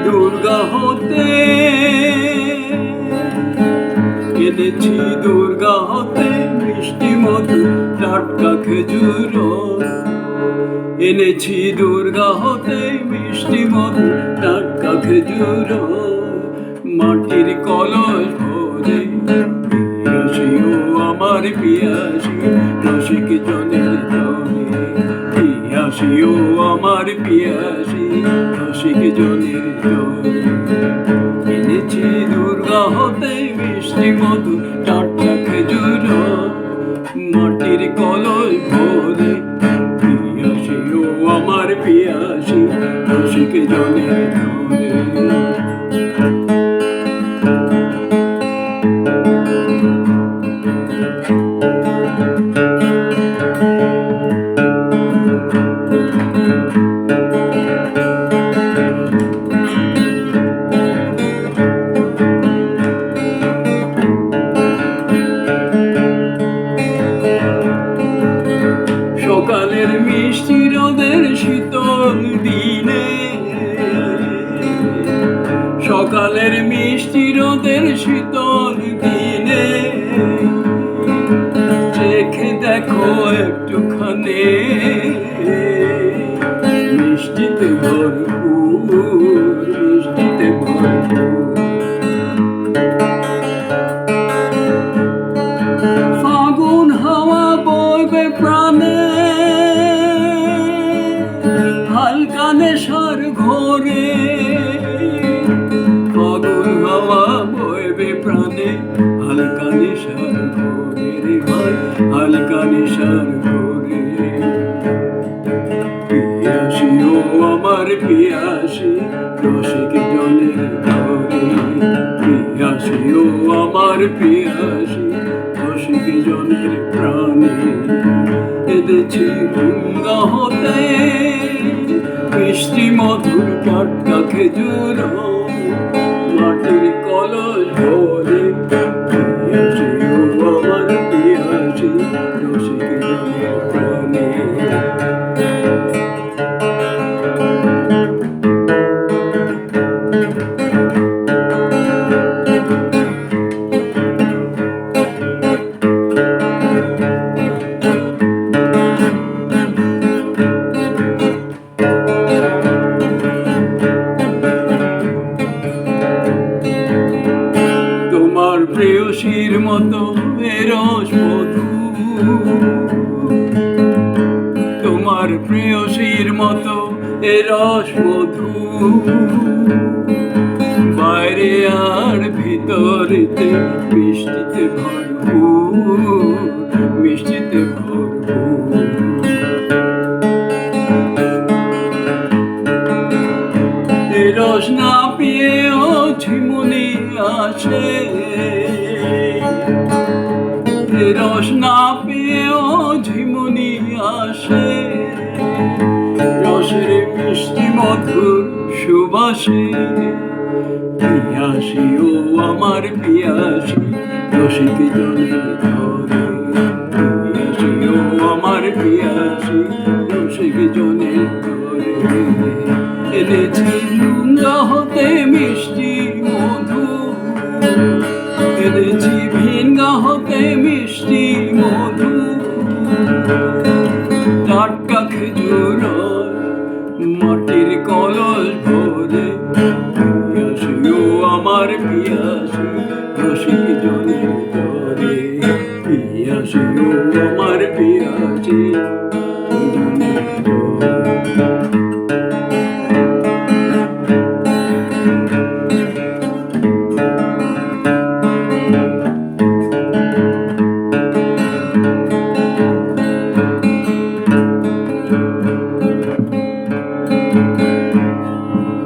দুর্গা হতে, এনেছি দুর্গা হতে মিষ্টি মধু টাটকা খেজুর, এনেছি দুর্গা হতে মিষ্টি মধু টাটকা খেজুর। মাটির কলস ভরে পিয়াসিও আমার পিয়াসি, রসিক জনের জনে পিয়াসিও আমার পিয়াসি, রসিক জনের জনে। এনেছি দুর্গা হতে মিষ্টি মধু টাটকা খেজুর, মাটির কলস ভরে পিয়াসিও আমার পিয়াসি, রসিক জনের জনে। সকালের মিষ্টি রোদের শীতল দিনে, সকালের মিষ্টি রোদের শীতল দিনে, চেখে দেখো একটুখানি মিষ্টিতে ভরপুর, মিষ্টিতে ভরপুর। ফাগুন হাওয়া বইবে প্রাণে, হালকা নেশার ঘোরে। ফাগুন হাওয়া বইবে প্রাণে, হালকা নেশার ঘোরে রে ভাই, হালকা নেশার ঘোরে। পিয়াসিও আমার পিয়াসি, রসিক জনের ঘরে পিয়াসিও আমার পিয়াসি, রসিক জনের প্রাণে। এনেছি গঙ্গা হতে মিষ্টি মধুর টাটকা খেজুর, মাটির কলস ভরে পিয়াসিও আমার পিয়াসি, রসিক জনের প্রাণে। তোমার প্রেয়সীর মতো এ রস মধু, তোমার প্রেয়সীর মতো এ রস মধু, বাইরে আর ভিতরেতে মিষ্টিতে ভরপুর, মিষ্টিতে ভরপুর। এ রস না পেয়েও ঝিমুনি আসে, এ রস না পেয়েও ঝিমুনি আসে। রসের মিষ্টি মধুর সুবাসে পিয়াসিও আমার পিয়াসি, রসিক জনের ঘরে পিয়াসিও আমার পিয়াসি, রসিক জনের ঘরে। এনেছি গঙ্গা হতে মিষ্টি মধু, এনেছি ভিনগা হতে মিষ্টি মধু, টাটকা খেজুর, মাটির কলস ভরে পিয়াসিও আমার পিয়াসি, রসিক জনের ঘরে পিয়াসিও আমার পিয়াসি,